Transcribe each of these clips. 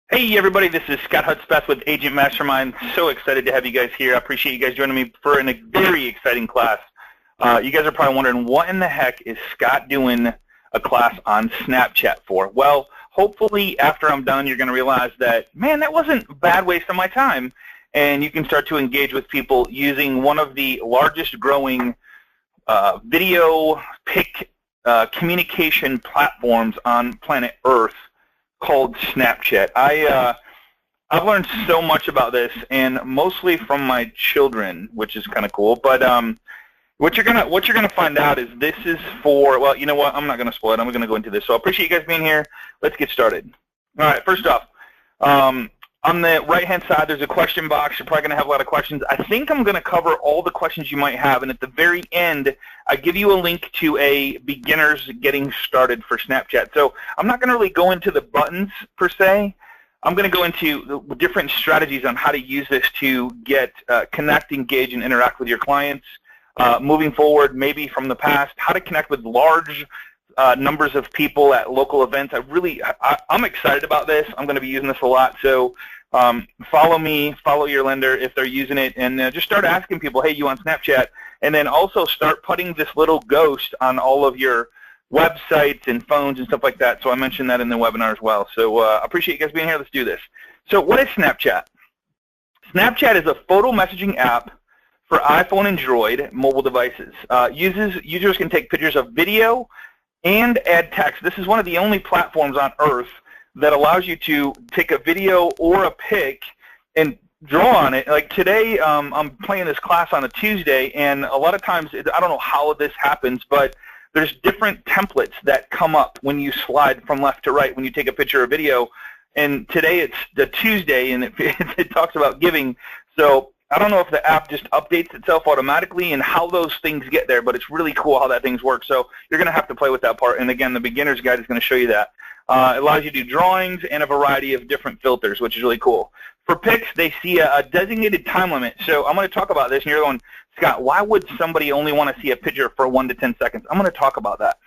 Hey everybody, this is Scott Hudspeth with Agent Mastermind. So excited to have you guys here. I appreciate you guys joining me for a very exciting class. You guys are probably wondering, what in the heck is Scott doing a class on Snapchat for? Well, hopefully after I'm done, you're going to realize that, man, that wasn't a bad waste of my time. And you can start to engage with people using one of the largest growing video pic communication platforms on planet Earth, called Snapchat. I've learned so much about this, and mostly from my children, which is kind of cool. But what you're gonna find out is this is for, well, you know what? I'm not gonna spoil it. I'm gonna go into this. So I appreciate you guys being here. Let's get started. All right. First off, on the right-hand side, there's a question box. You're probably going to have a lot of questions. I think I'm going to cover all the questions you might have, and at the very end, I give you a link to a beginner's getting started for Snapchat. So I'm not going to really go into the buttons, per se. I'm going to go into the different strategies on how to use this to get connect, engage, and interact with your clients. Moving forward, maybe from the past, how to connect with large numbers of people at local events. I'm excited about this. I'm going to be using this a lot. So follow me, follow your lender if they're using it, and just start asking people, hey, you on Snapchat? And then also start putting this little ghost on all of your websites and phones and stuff like that. So I mentioned that in the webinar as well. So I appreciate you guys being here. Let's do this. So what is Snapchat? Snapchat is a photo messaging app for iPhone and Android mobile devices. Users can take pictures of video and add text. This is one of the only platforms on Earth that allows you to take a video or a pic and draw on it. Like today, I'm playing this class on a Tuesday, and a lot of times, I don't know how this happens, but there's different templates that come up when you slide from left to right when you take a picture or video. And today it's the Tuesday, and it talks about giving. So I don't know if the app just updates itself automatically and how those things get there, but it's really cool how that things work. So you're going to have to play with that part. And again, the beginner's guide is going to show you that. It allows you to do drawings and a variety of different filters, which is really cool. For pics, they see a designated time limit. So I'm going to talk about this, and you're going, Scott, why would somebody only want to see a picture for 1 to 10 seconds? I'm going to talk about that.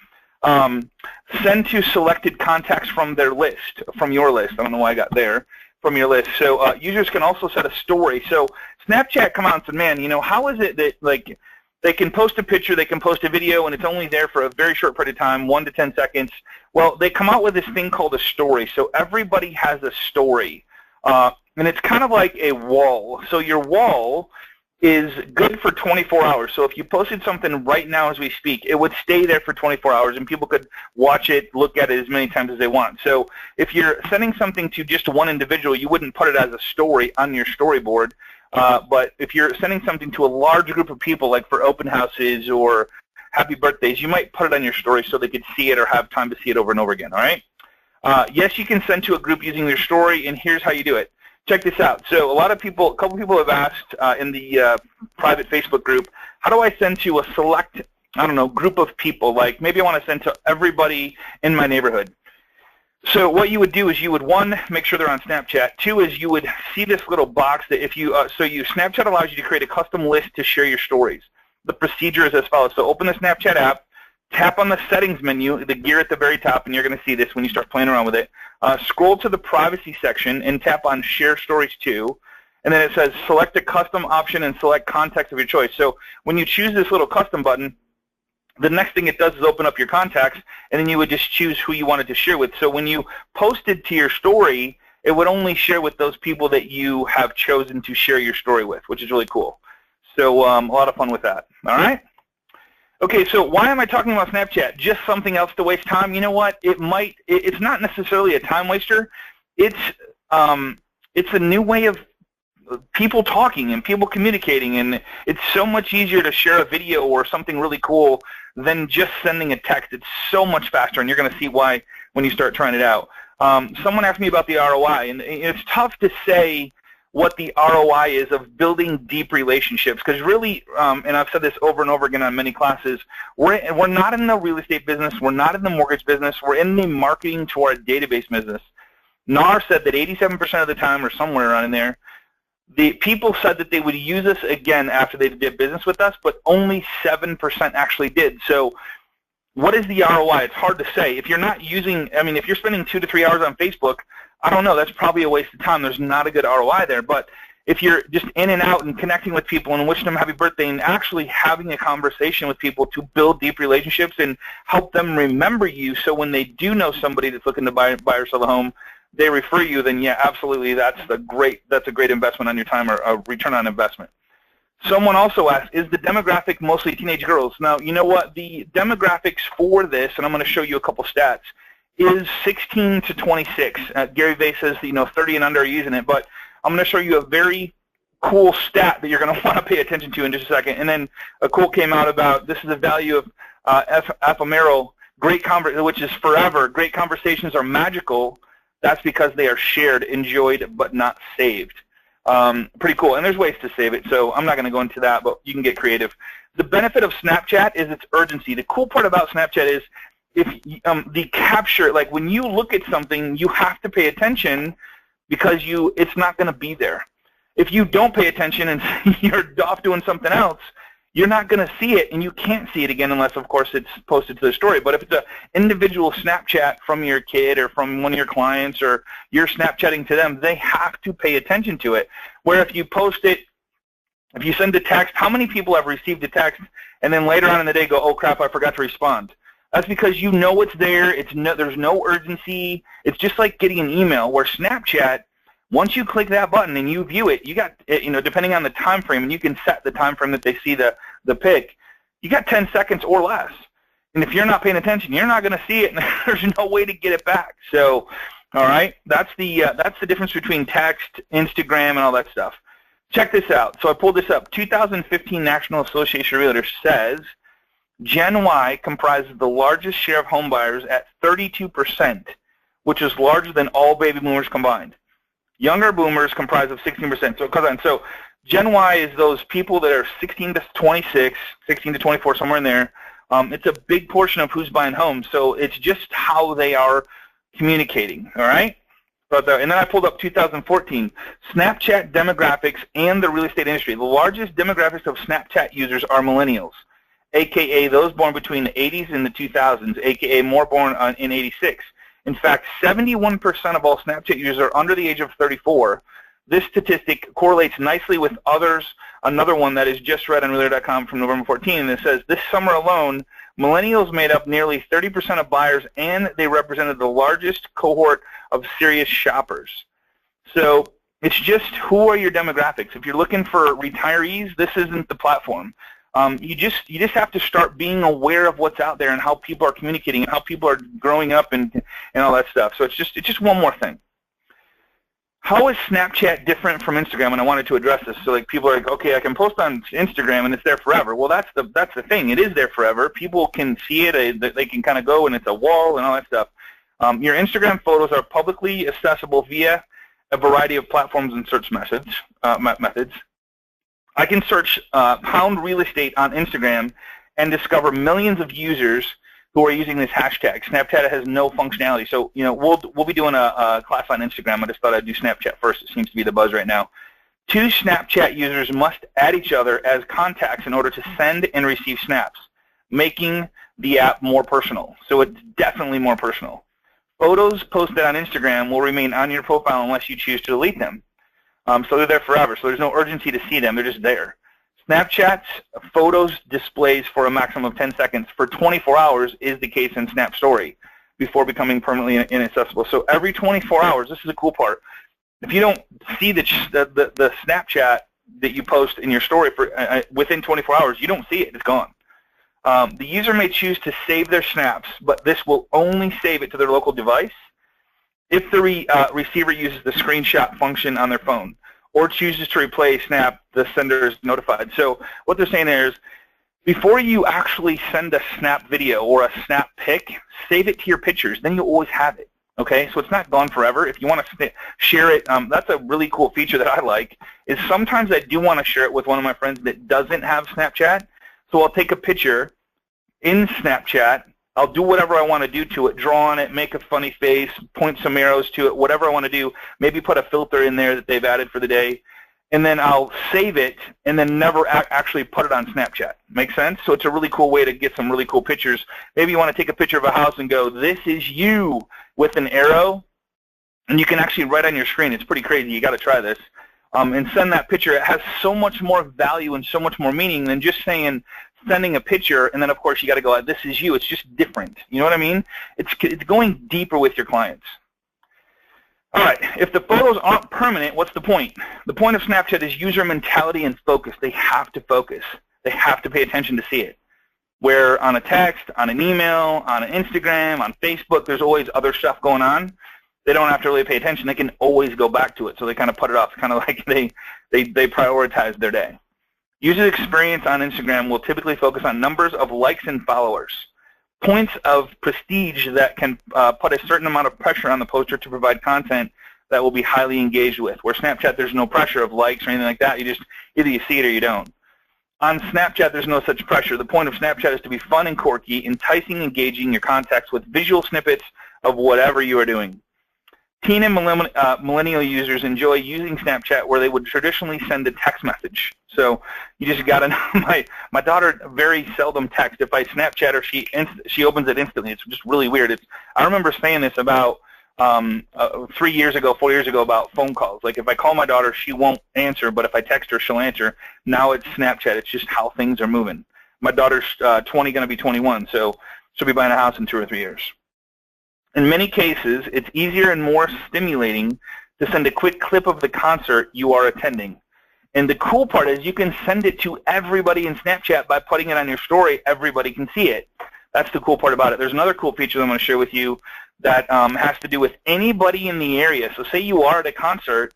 Send to selected contacts from their list, from your list. I don't know why I got there. From your list. So users can also set a story. So Snapchat come out and said, man, you know, how is it that, like, they can post a picture, they can post a video, and it's only there for a very short period of time, 1 to 10 seconds. Well, they come out with this thing called a story. So everybody has a story. And it's kind of like a wall. So your wall is good for 24 hours. So if you posted something right now as we speak, it would stay there for 24 hours, and people could watch it, look at it as many times as they want. So if you're sending something to just one individual, you wouldn't put it as a story on your storyboard. But if you're sending something to a large group of people, like for open houses or happy birthdays, you might put it on your story so they could see it or have time to see it over and over again, all right? Yes, you can send to a group using their story, and here's how you do it. Check this out. So a couple people have asked in the private Facebook group, how do I send to a select, I don't know, group of people? Like maybe I want to send to everybody in my neighborhood. So what you would do is you would, one, make sure they're on Snapchat. Two is you would see this little box that if you, Snapchat allows you to create a custom list to share your stories. The procedure is as follows. So open the Snapchat app, tap on the settings menu, the gear at the very top, and you're going to see this when you start playing around with it. Scroll to the privacy section and tap on share stories to, and then it says select a custom option and select context of your choice. So when you choose this little custom button, the next thing it does is open up your contacts, and then you would just choose who you wanted to share with. So when you posted to your story, it would only share with those people that you have chosen to share your story with, which is really cool. So a lot of fun with that. All right? Okay, so why am I talking about Snapchat? Just something else to waste time? You know what? It's not necessarily a time waster. It's a new way of people talking and people communicating, and it's so much easier to share a video or something really cool than just sending a text. It's so much faster, and you're going to see why when you start trying it out. Someone asked me about the ROI, and it's tough to say what the ROI is of building deep relationships, because really, and I've said this over and over again on many classes, we're not in the real estate business, we're not in the mortgage business, we're in the marketing to our database business. NAR said that 87% of the time, or somewhere around in there, the people said that they would use us again after they did business with us, but only 7% actually did. So What is the ROI? It's hard to say. If you're not using, I mean, if you're spending 2 to 3 hours on Facebook, I don't know, that's probably a waste of time. There's not a good ROI there. But if you're just in and out and connecting with people and wishing them happy birthday and actually having a conversation with people to build deep relationships and help them remember you, so when they do know somebody that's looking to buy or sell a home, they refer you, then yeah, absolutely, that's a great investment on your time, or a return on investment. Someone also asked, is the demographic mostly teenage girls? Now, you know what? The demographics for this, and I'm going to show you a couple stats, is 16 to 26. Gary Vay says that, 30 and under are using it, but I'm going to show you a very cool stat that you're going to want to pay attention to in just a second. And then a quote came out about, this is the value of ephemeral, which is forever. Great conversations are magical. That's because they are shared, enjoyed, but not saved. Pretty cool, and there's ways to save it, so I'm not going to go into that, but you can get creative. The benefit of Snapchat is its urgency. The cool part about Snapchat is if the capture, like when you look at something, you have to pay attention because it's not going to be there. If you don't pay attention and you're off doing something else, you're not going to see it, and you can't see it again unless, of course, it's posted to the story. But if it's an individual Snapchat from your kid or from one of your clients, or you're Snapchatting to them, they have to pay attention to it. Where if you post it, if you send a text, how many people have received a text and then later on in the day go, oh, crap, I forgot to respond? That's because you know it's there. There's no urgency. It's just like getting an email, where Snapchat, once you click that button and you view it, you got, depending on the time frame, and you can set the time frame that they see the pic, you got 10 seconds or less. And if you're not paying attention, you're not going to see it, and there's no way to get it back. So, all right, that's the difference between text, Instagram, and all that stuff. Check this out. So I pulled this up. 2015 National Association of Realtors says Gen Y comprises the largest share of home buyers at 32%, which is larger than all baby boomers combined. Younger boomers comprise of 16%. So Gen Y is those people that are 16 to 26, 16 to 24, somewhere in there. It's a big portion of who's buying homes. So it's just how they are communicating, all right? And then I pulled up 2014, Snapchat demographics and the real estate industry. The largest demographics of Snapchat users are millennials, a.k.a. those born between the 80s and the 2000s, a.k.a. more born in 86. In fact, 71% of all Snapchat users are under the age of 34. This statistic correlates nicely with another one that is just read on Realtor.com from November 14, and it says, this summer alone, millennials made up nearly 30% of buyers, and they represented the largest cohort of serious shoppers. So it's just, who are your demographics? If you're looking for retirees, this isn't the platform. You just have to start being aware of what's out there and how people are communicating and how people are growing up and all that stuff. So it's just one more thing. How is Snapchat different from Instagram? And I wanted to address this. So like, people are like, okay, I can post on Instagram and it's there forever. Well, that's the thing. It is there forever. People can see it. They can kind of go, and it's a wall and all that stuff. Your Instagram photos are publicly accessible via a variety of platforms and search methods. I can search pound real estate on Instagram and discover millions of users who are using this hashtag. Snapchat has no functionality. So, we'll be doing a class on Instagram. I just thought I'd do Snapchat first. It seems to be the buzz right now. 2 Snapchat users must add each other as contacts in order to send and receive snaps, making the app more personal. So it's definitely more personal. Photos posted on Instagram will remain on your profile unless you choose to delete them. So they're there forever, so there's no urgency to see them. They're just there. Snapchat's photos displays for a maximum of 10 seconds for 24 hours is the case in Snap Story before becoming permanently inaccessible. So every 24 hours, this is the cool part. If you don't see the Snapchat that you post in your story for within 24 hours, you don't see it. It's gone. The user may choose to save their snaps, but this will only save it to their local device if the receiver uses the screenshot function on their phone or chooses to replay Snap, the sender is notified. So what they're saying there is, before you actually send a Snap video or a Snap pic, save it to your pictures. Then you always have it. Okay, so it's not gone forever. If you want to share it, that's a really cool feature that I like, is sometimes I do want to share it with one of my friends that doesn't have Snapchat. So I'll take a picture in Snapchat. I'll do whatever I want to do to it, draw on it, make a funny face, point some arrows to it, whatever I want to do, maybe put a filter in there that they've added for the day, and then I'll save it and then never actually put it on Snapchat. Make sense? So it's a really cool way to get some really cool pictures. Maybe you want to take a picture of a house and go, this is you, with an arrow, and you can actually write on your screen. It's pretty crazy. You got to try this. And send that picture. It has so much more value and so much more meaning than just sending a picture, and then of course you got to go, this is you. It's just different. You know what I mean? It's going deeper with your clients. All right, if the photos aren't permanent, what's the point? The point of Snapchat is user mentality and focus. They have to focus. They have to pay attention to see it. Where on a text, on an email, on an Instagram, on Facebook, there's always other stuff going on. They don't have to really pay attention. They can always go back to it, so they kind of put it off. It's kind of like they prioritize their day. User experience on Instagram will typically focus on numbers of likes and followers. Points of prestige that can put a certain amount of pressure on the poster to provide content that will be highly engaged with. Where Snapchat, there's no pressure of likes or anything like that. You just, either you see it or you don't. On Snapchat, there's no such pressure. The point of Snapchat is to be fun and quirky, enticing, engaging your contacts with visual snippets of whatever you are doing. Teen and millennial users enjoy using Snapchat where they would traditionally send a text message. So you just got to know, my daughter very seldom texts. If I Snapchat her, she opens it instantly. It's just really weird. I remember saying this about 3 years ago, 4 years ago about phone calls. Like if I call my daughter, she won't answer, but if I text her, she'll answer. Now it's Snapchat. It's just how things are moving. My daughter's 20, going to be 21, so she'll be buying a house in 2 or 3 years. In many cases, it's easier and more stimulating to send a quick clip of the concert you are attending. And the cool part is you can send it to everybody in Snapchat by putting it on your story. Everybody can see it. That's the cool part about it. There's another cool feature that I'm going to share with you that has to do with anybody in the area. So say you are at a concert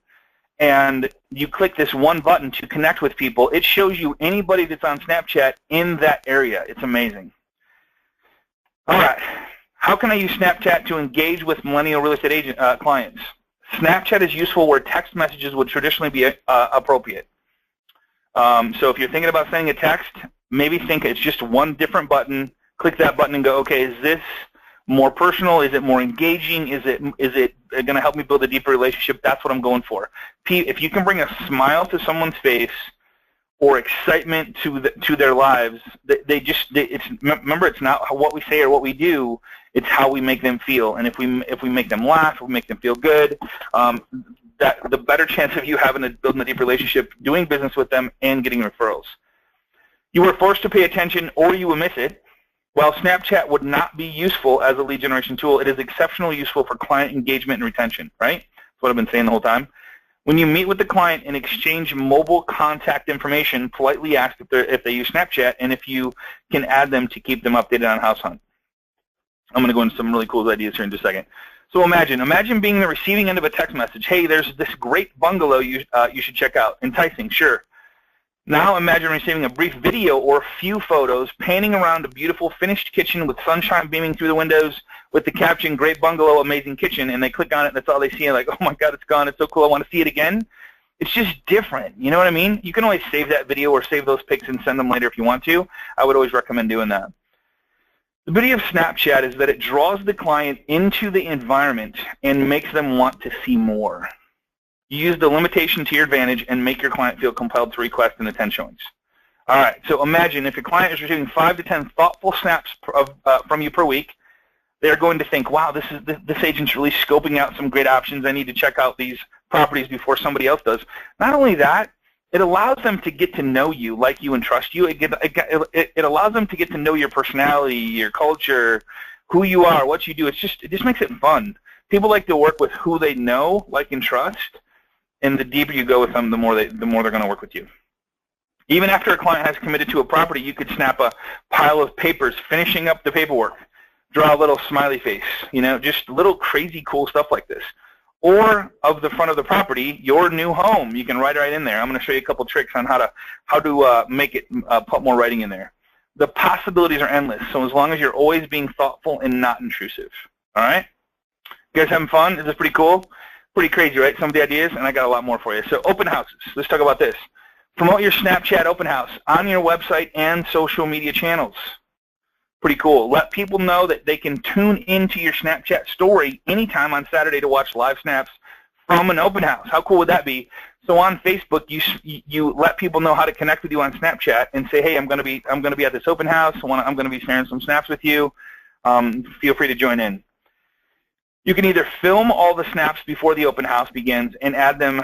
and you click this one button to connect with people. It shows you anybody that's on Snapchat in that area. It's amazing. All right. How can I use Snapchat to engage with millennial real estate agent clients? Snapchat is useful where text messages would traditionally be appropriate. So if you're thinking about sending a text, maybe think it's just one different button. Click that button and go, okay, is this more personal? Is it more engaging? Is it going to help me build a deeper relationship? That's what I'm going for. If you can bring a smile to someone's face or excitement to their lives, remember, it's not what we say or what we do. It's how we make them feel, and if we make them laugh, if we make them feel good, the better chance of you building a deep relationship, doing business with them, and getting referrals. You are forced to pay attention, or you will miss it. While Snapchat would not be useful as a lead generation tool, it is exceptionally useful for client engagement and retention. Right? That's what I've been saying the whole time. When you meet with the client and exchange mobile contact information, politely ask if they use Snapchat and if you can add them to keep them updated on house hunt. I'm going to go into some really cool ideas here in just a second. So imagine being the receiving end of a text message. Hey, there's this great bungalow you should check out. Enticing, sure. Now imagine receiving a brief video or a few photos panning around a beautiful finished kitchen with sunshine beaming through the windows with the caption, great bungalow, amazing kitchen, and they click on it and that's all they see and like, oh my God, it's gone, it's so cool, I want to see it again. It's just different, you know what I mean? You can always save that video or save those pics and send them later if you want to. I would always recommend doing that. The beauty of Snapchat is that it draws the client into the environment and makes them want to see more. You use the limitation to your advantage and make your client feel compelled to request and attend showings. All right, so imagine if your client is receiving 5 to 10 thoughtful snaps from you per week, they're going to think, wow, this agent's really scoping out some great options. I need to check out these properties before somebody else does. Not only that, it allows them to get to know you, like you, and trust you. It allows them to get to know your personality, your culture, who you are, what you do. It just makes it fun. People like to work with who they know, like, and trust, and the deeper you go with them, the more they're going to work with you. Even after a client has committed to a property, you could snap a pile of papers, finishing up the paperwork, draw a little smiley face, just little crazy cool stuff like this. Or of the front of the property, your new home. You can write right in there. I'm going to show you a couple tricks on how to make it put more writing in there. The possibilities are endless. So as long as you're always being thoughtful and not intrusive. All right? You guys having fun? Is this pretty cool? Pretty crazy, right? Some of the ideas, and I got a lot more for you. So open houses. Let's talk about this. Promote your Snapchat open house on your website and social media channels. Pretty cool. Let people know that they can tune into your Snapchat story anytime on Saturday to watch live snaps from an open house. How cool would that be? So on Facebook, you let people know how to connect with you on Snapchat and say, hey, I'm going to be at this open house. I'm going to be sharing some snaps with you. Feel free to join in. You can either film all the snaps before the open house begins and add them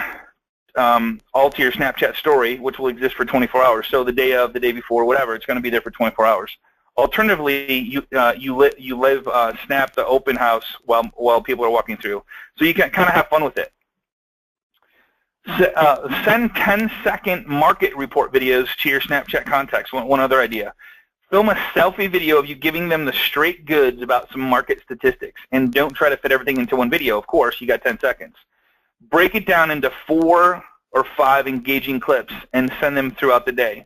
all to your Snapchat story, which will exist for 24 hours. So the day of, the day before, whatever, it's going to be there for 24 hours. Alternatively, you snap the open house while people are walking through. So you can kind of have fun with it. Send 10-second market report videos to your Snapchat contacts. One other idea. Film a selfie video of you giving them the straight goods about some market statistics. And don't try to fit everything into one video. Of course, you got 10 seconds. Break it down into 4 or 5 engaging clips and send them throughout the day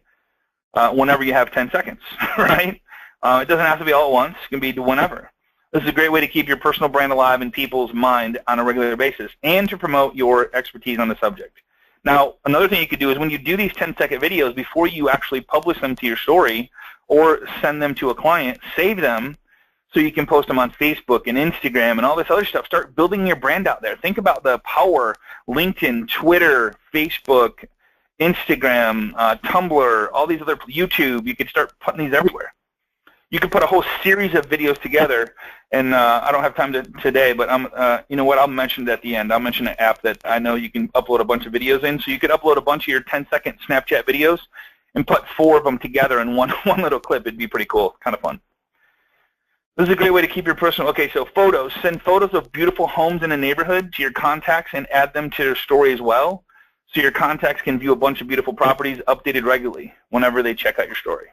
whenever you have 10 seconds, right? It doesn't have to be all at once. It can be whenever. This is a great way to keep your personal brand alive in people's mind on a regular basis and to promote your expertise on the subject. Now, another thing you could do is when you do these 10-second videos, before you actually publish them to your story or send them to a client, save them so you can post them on Facebook and Instagram and all this other stuff. Start building your brand out there. Think about the power LinkedIn, Twitter, Facebook, Instagram, Tumblr, all these other, YouTube. You could start putting these everywhere. You could put a whole series of videos together, and I don't have time today, but you know what? I'll mention it at the end. I'll mention an app that I know you can upload a bunch of videos in. So you could upload a bunch of your 10-second Snapchat videos and put 4 of them together in one little clip. It'd be pretty cool, kind of fun. This is a great way to keep your personal, okay, so photos. Send photos of beautiful homes in a neighborhood to your contacts and add them to their story as well, so your contacts can view a bunch of beautiful properties updated regularly whenever they check out your story.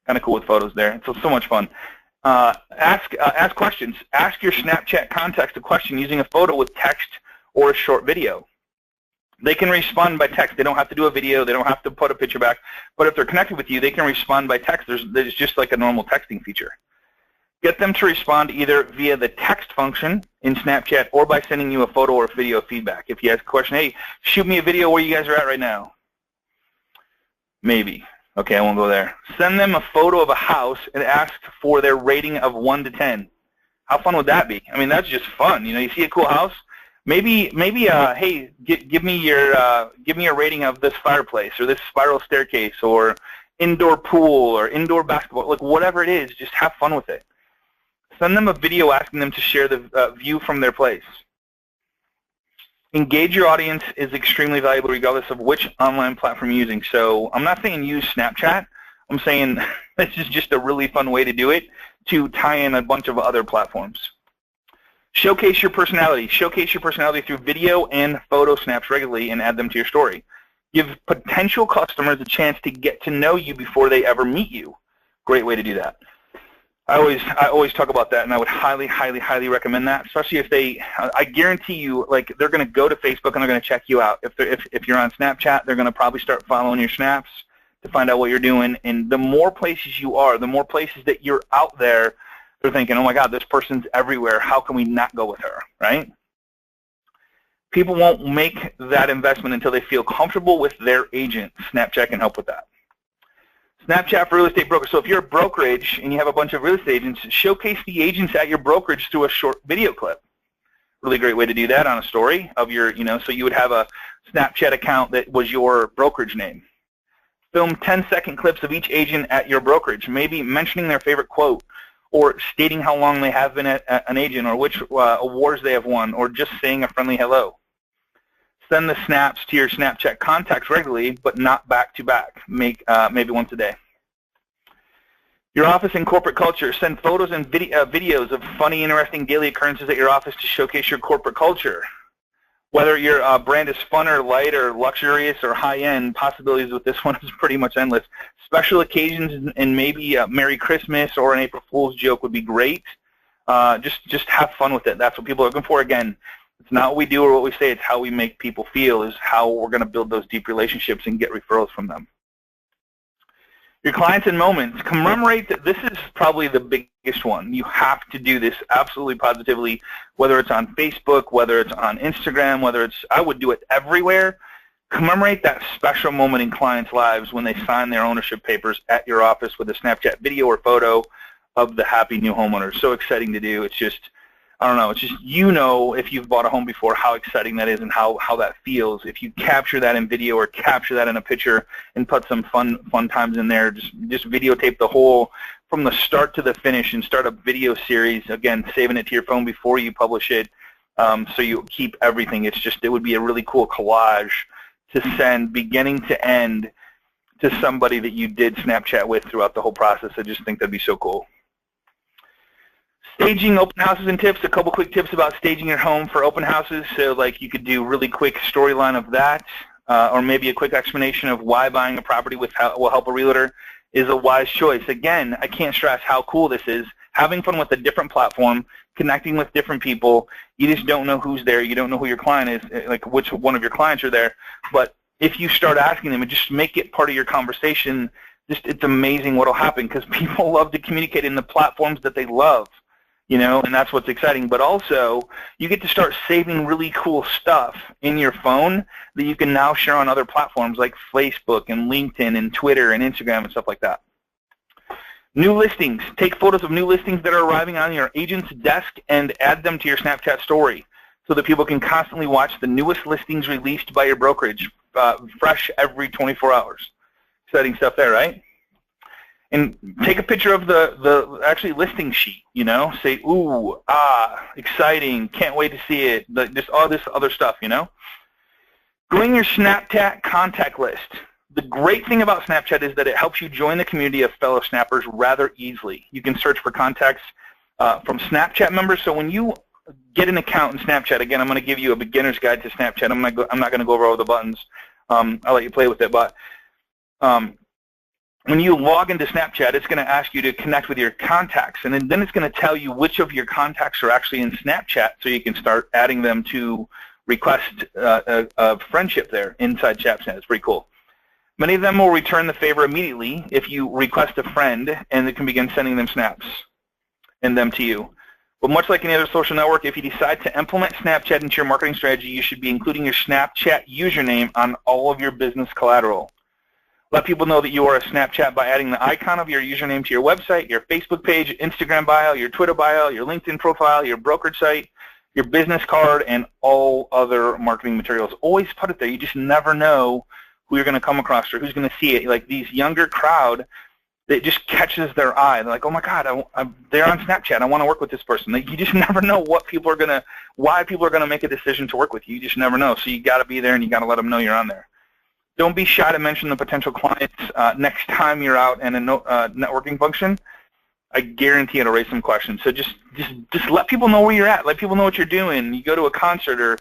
Kind of cool with photos there. It's so much fun. Ask questions. Ask your Snapchat contacts a question using a photo with text or a short video. They can respond by text. They don't have to do a video. They don't have to put a picture back. But if they're connected with you, they can respond by text. There's just like a normal texting feature. Get them to respond either via the text function in Snapchat or by sending you a photo or video feedback. If you ask a question, hey, shoot me a video where you guys are at right now. Maybe. Okay, I won't go there. Send them a photo of a house and ask for their rating of 1 to 10. How fun would that be? I mean, that's just fun. You know, you see a cool house. Maybe, hey, give me your rating of this fireplace or this spiral staircase or indoor pool or indoor basketball. Like whatever it is, just have fun with it. Send them a video asking them to share the view from their place. Engage your audience is extremely valuable regardless of which online platform you're using. So I'm not saying use Snapchat. I'm saying this is just a really fun way to do it to tie in a bunch of other platforms. Showcase your personality. Showcase your personality through video and photo snaps regularly and add them to your story. Give potential customers a chance to get to know you before they ever meet you. Great way to do that. I always talk about that, and I would highly, highly, highly recommend that, especially if I guarantee you, like, they're going to go to Facebook and they're going to check you out. If you're on Snapchat, they're going to probably start following your snaps to find out what you're doing. And the more places you are, the more places that you're out there, they're thinking, oh my God, this person's everywhere. How can we not go with her, right? People won't make that investment until they feel comfortable with their agent. Snapchat can help with that. Snapchat for real estate brokers. So if you're a brokerage and you have a bunch of real estate agents, showcase the agents at your brokerage through a short video clip. Really great way to do that on a story of your, so you would have a Snapchat account that was your brokerage name. Film 10-second clips of each agent at your brokerage, maybe mentioning their favorite quote or stating how long they have been at an agent or which awards they have won or just saying a friendly hello. Send the snaps to your Snapchat contacts regularly, but not back-to-back. Maybe once a day. Your office and corporate culture. Send photos and videos of funny, interesting daily occurrences at your office to showcase your corporate culture. Whether your brand is fun or light or luxurious or high-end, possibilities with this one is pretty much endless. Special occasions and maybe a Merry Christmas or an April Fool's joke would be great. Just have fun with it. That's what people are looking for. Again, it's not what we do or what we say, it's how we make people feel is how we're going to build those deep relationships and get referrals from them. Your clients and moments. Commemorate that this is probably the biggest one. You have to do this absolutely positively, whether it's on Facebook, whether it's on Instagram, I would do it everywhere. Commemorate that special moment in clients' lives when they sign their ownership papers at your office with a Snapchat video or photo of the happy new homeowner. So exciting to do. It's just, I don't know, it's just, you know, if you've bought a home before, how exciting that is and how that feels. If you capture that in video or capture that in a picture and put some fun times in there, just videotape the whole, from the start to the finish, and start a video series, again, saving it to your phone before you publish it, so you keep everything. It would be a really cool collage to send beginning to end to somebody that you did Snapchat with throughout the whole process. I just think that'd be so cool. Staging open houses and tips. A couple quick tips about staging your home for open houses. So like you could do really quick storyline of that, or maybe a quick explanation of why buying a property will help a realtor is a wise choice. Again, I can't stress how cool this is. Having fun with a different platform, connecting with different people. You just don't know who's there. You don't know who your client is, like which one of your clients are there. But if you start asking them and just make it part of your conversation, it's amazing what will happen, because people love to communicate in the platforms that they love. You know, and that's what's exciting. But also, you get to start saving really cool stuff in your phone that you can now share on other platforms like Facebook and LinkedIn and Twitter and Instagram and stuff like that. New listings. Take photos of new listings that are arriving on your agent's desk and add them to your Snapchat story so that people can constantly watch the newest listings released by your brokerage, fresh every 24 hours. Exciting stuff there, right? And take a picture of the actually listing sheet, you know, say, ooh, exciting, can't wait to see it, just all this other stuff, you know. Growing your Snapchat contact list. The great thing about Snapchat is that it helps you join the community of fellow snappers rather easily. You can search for contacts from Snapchat members. So when you get an account in Snapchat, again, I'm going to give you a beginner's guide to Snapchat. I'm not going to go over all the buttons. I'll let you play with it, but when you log into Snapchat, it's going to ask you to connect with your contacts, and then it's going to tell you which of your contacts are actually in Snapchat, so you can start adding them to request a friendship there inside ChatSnap. It's pretty cool. Many of them will return the favor immediately if you request a friend, and it can begin sending them snaps and them to you. But much like any other social network, if you decide to implement Snapchat into your marketing strategy, you should be including your Snapchat username on all of your business collateral. Let people know that you are a Snapchat by adding the icon of your username to your website, your Facebook page, Instagram bio, your Twitter bio, your LinkedIn profile, your brokerage site, your business card, and all other marketing materials. Always put it there. You just never know who you're going to come across or who's going to see it. Like these younger crowd, it just catches their eye. They're like, oh my God, they're on Snapchat. I want to work with this person. Like, you just never know why people are going to make a decision to work with you. You just never know. So you got to be there, and you got to let them know you're on there. Don't be shy to mention the potential clients next time you're out in a networking function. I guarantee it'll raise some questions. So just let people know where you're at. Let people know what you're doing. You go to a concert or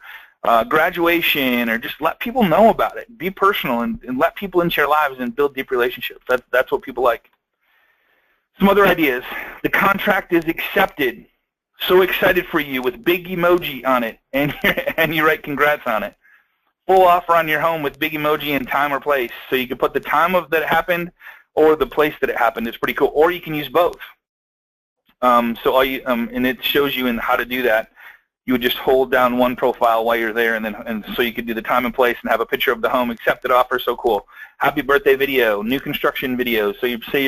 graduation, or just let people know about it. Be personal and let people into your lives and build deep relationships. That's what people like. Some other ideas. The contract is accepted. So excited for you with big emoji on it, and you write congrats on it. Full offer on your home with big emoji and time or place. So you can put the time of that it happened or the place that it happened. It's pretty cool. Or you can use both. And it shows you in how to do that. You would just hold down one profile while you're there, and so you could do the time and place and have a picture of the home, accepted offer. So cool. Happy birthday video, new construction video. So you say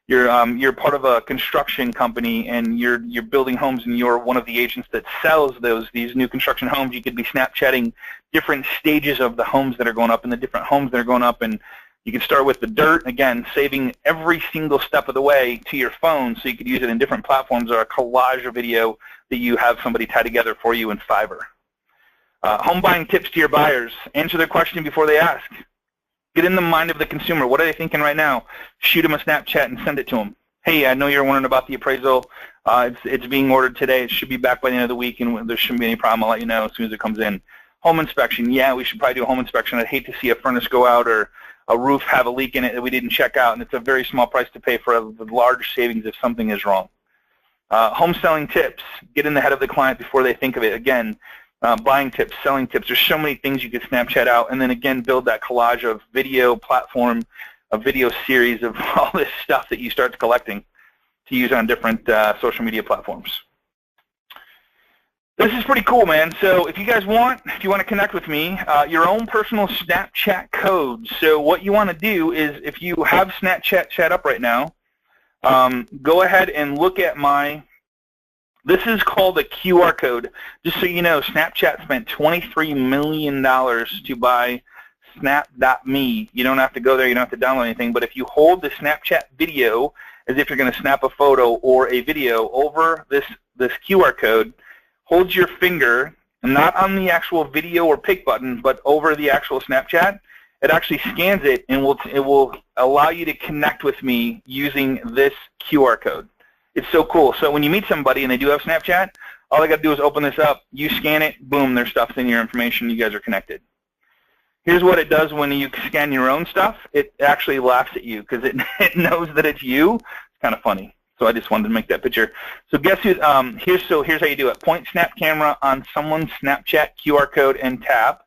you're part of a construction company and you're building homes, and you're one of the agents that sells these new construction homes. You could be Snapchatting different stages of the homes that are going up and the different homes that are going up, and you can start with the dirt, again, saving every single step of the way to your phone, so you could use it in different platforms, or a collage or video that you have somebody tie together for you in Fiverr. Home buying tips to your buyers. Answer their question before they ask. Get in the mind of the consumer. What are they thinking right now? Shoot them a Snapchat and send it to them. Hey, I know you're wondering about the appraisal. It's being ordered today. It should be back by the end of the week, and there shouldn't be any problem. I'll let you know as soon as it comes in. Home inspection. Yeah, we should probably do a home inspection. I'd hate to see a furnace go out or a roof have a leak in it that we didn't check out, and it's a very small price to pay for a large savings if something is wrong. Home selling tips. Get in the head of the client before they think of it. Again, buying tips, selling tips. There's so many things you could Snapchat out, and then again build that collage of video platform, a video series of all this stuff that you start collecting to use on different social media platforms. This is pretty cool, man. So if you want to connect with me, your own personal Snapchat code. So what you want to do is, if you have Snapchat chat up right now, go ahead and look at my This is called a QR code. Just so you know, Snapchat spent $23 million to buy Snap.me. You don't have to go there. You don't have to download anything. But if you hold the Snapchat video as if you're going to snap a photo or a video over this QR code, hold your finger, not on the actual video or pick button, but over the actual Snapchat. It actually scans it, and it will allow you to connect with me using this QR code. It's so cool. So when you meet somebody and they do have Snapchat, all they got to do is open this up, you scan it, boom, their stuff's in your information, you guys are connected. Here's what it does when you scan your own stuff. It actually laughs at you because it knows that it's you. It's kind of funny. So I just wanted to make that picture. So guess who, here's how you do it. Point Snap camera on someone's Snapchat QR code and tap.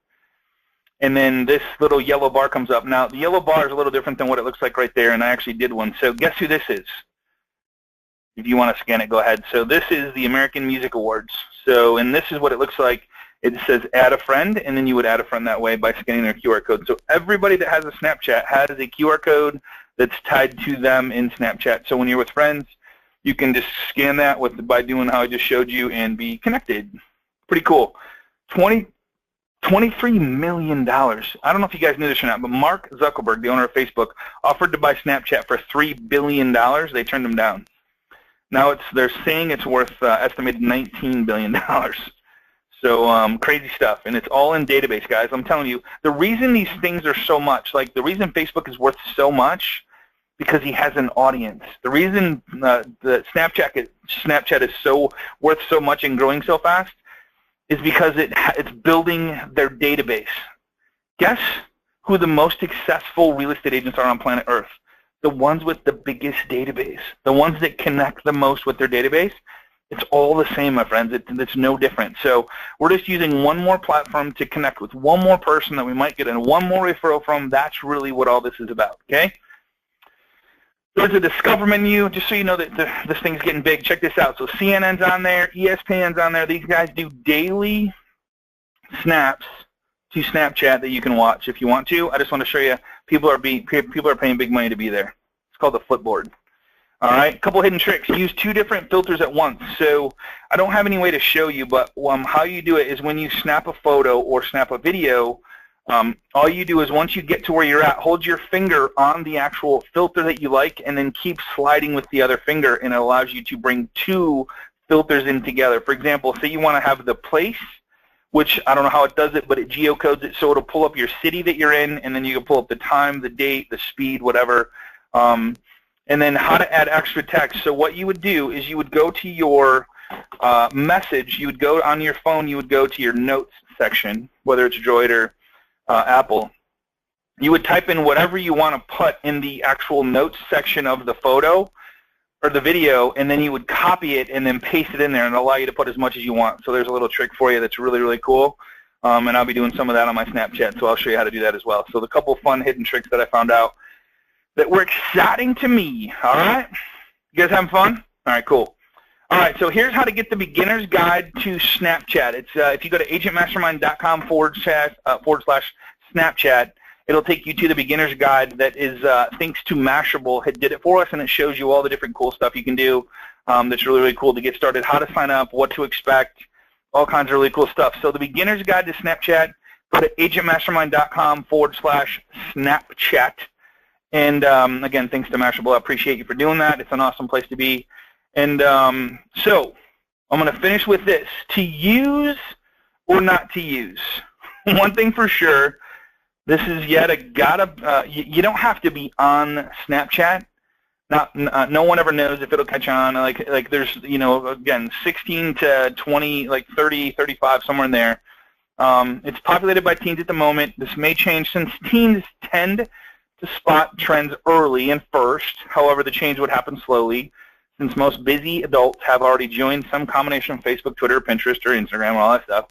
And then this little yellow bar comes up. Now, the yellow bar is a little different than what it looks like right there, and I actually did one. So guess who this is? If you want to scan it, go ahead. So this is the American Music Awards. So, and this is what it looks like. It says add a friend, and then you would add a friend that way by scanning their QR code. So everybody that has a Snapchat has a QR code that's tied to them in Snapchat. So when you're with friends, you can just scan that by doing how I just showed you and be connected. Pretty cool. $23 million. I don't know if you guys knew this or not, but Mark Zuckerberg, the owner of Facebook, offered to buy Snapchat for $3 billion. They turned him down. Now they're saying it's worth estimated $19 billion. So crazy stuff, and it's all in database, guys. I'm telling you, the reason these things are so much, like the reason Facebook is worth so much, because he has an audience. The reason the Snapchat is so worth so much and growing so fast is because it's building their database. Guess who the most successful real estate agents are on planet Earth? The ones with the biggest database, the ones that connect the most with their database. It's all the same, my friends. It's no different. So we're just using one more platform to connect with one more person that we might get in one more referral from. That's really what all this is about, okay? There's a Discover menu, just so you know that this thing's getting big. Check this out. So CNN's on there, ESPN's on there. These guys do daily snaps to Snapchat that you can watch if you want to. I just want to show you people are paying big money to be there. It's called the Flipboard. All right, a couple hidden tricks. Use 2 different filters at once. So I don't have any way to show you, but how you do it is when you snap a photo or snap a video, all you do is once you get to where you're at, hold your finger on the actual filter that you like and then keep sliding with the other finger, and it allows you to bring 2 filters in together. For example, say you want to have the place, which I don't know how it does it, but it geocodes it so it'll pull up your city that you're in, and then you can pull up the time, the date, the speed, whatever. And then how to add extra text. So what you would do is you would go to your message, you would go on your phone, you would go to your notes section, whether it's Droid or Apple. You would type in whatever you want to put in the actual notes section of the photo or the video, and then you would copy it and then paste it in there and allow you to put as much as you want. So there's a little trick for you that's really, really cool. And I'll be doing some of that on my Snapchat, so I'll show you how to do that as well. So the couple fun hidden tricks that I found out that were exciting to me. All right? You guys having fun? All right, cool. All right, so here's how to get the beginner's guide to Snapchat. It's if you go to agentmastermind.com/Snapchat, it'll take you to the beginner's guide that is thanks to Mashable. It did it for us, and it shows you all the different cool stuff you can do that's really, really cool to get started, how to sign up, what to expect, all kinds of really cool stuff. So the beginner's guide to Snapchat, go to agentmastermind.com/Snapchat. And again, thanks to Mashable. I appreciate you for doing that. It's an awesome place to be. And so I'm going to finish with this. To use or not to use? One thing for sure, this is yet you don't have to be on Snapchat. No one ever knows if it'll catch on. Like there's, again, 16 to 20, like 30, 35, somewhere in there. It's populated by teens at the moment. This may change since teens tend to spot trends early and first. However, the change would happen slowly since most busy adults have already joined some combination of Facebook, Twitter, Pinterest, or Instagram, all that stuff.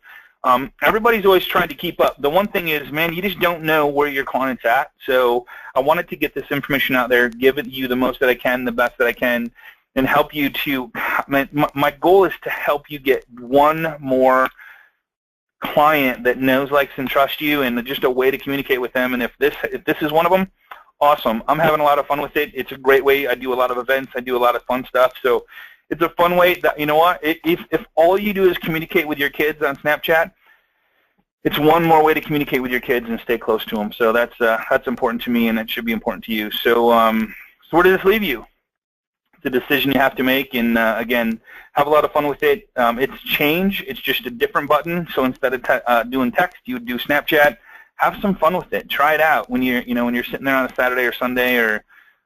Everybody's always trying to keep up. The one thing is, man, you just don't know where your client's at. So I wanted to get this information out there, give it you the most that I can, the best that I can, and help you to, my goal is to help you get one more client that knows, likes, and trusts you, and just a way to communicate with them. And if this is one of them, awesome. I'm having a lot of fun with it. It's a great way. I do a lot of events. I do a lot of fun stuff. So It's a fun way. That, you know what? If all you do is communicate with your kids on Snapchat, it's one more way to communicate with your kids and stay close to them. So that's important to me, and it should be important to you. So so where does this leave you? It's a decision you have to make, and again, have a lot of fun with it. It's change. It's just a different button. So instead of doing text, you would do Snapchat. Have some fun with it. Try it out when you're when you're sitting there on a Saturday or Sunday or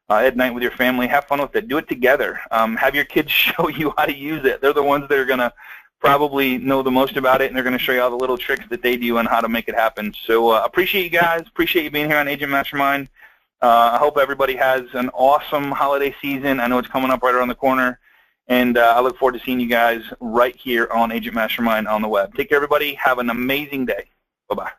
at night with your family. Have fun with it. Do it together. Have your kids show you how to use it. They're the ones that are going to probably know the most about it, and they're going to show you all the little tricks that they do on how to make it happen. So appreciate you guys. Appreciate you being here on Agent Mastermind. I hope everybody has an awesome holiday season. I know it's coming up right around the corner, and I look forward to seeing you guys right here on Agent Mastermind on the web. Take care, everybody. Have an amazing day. Bye-bye.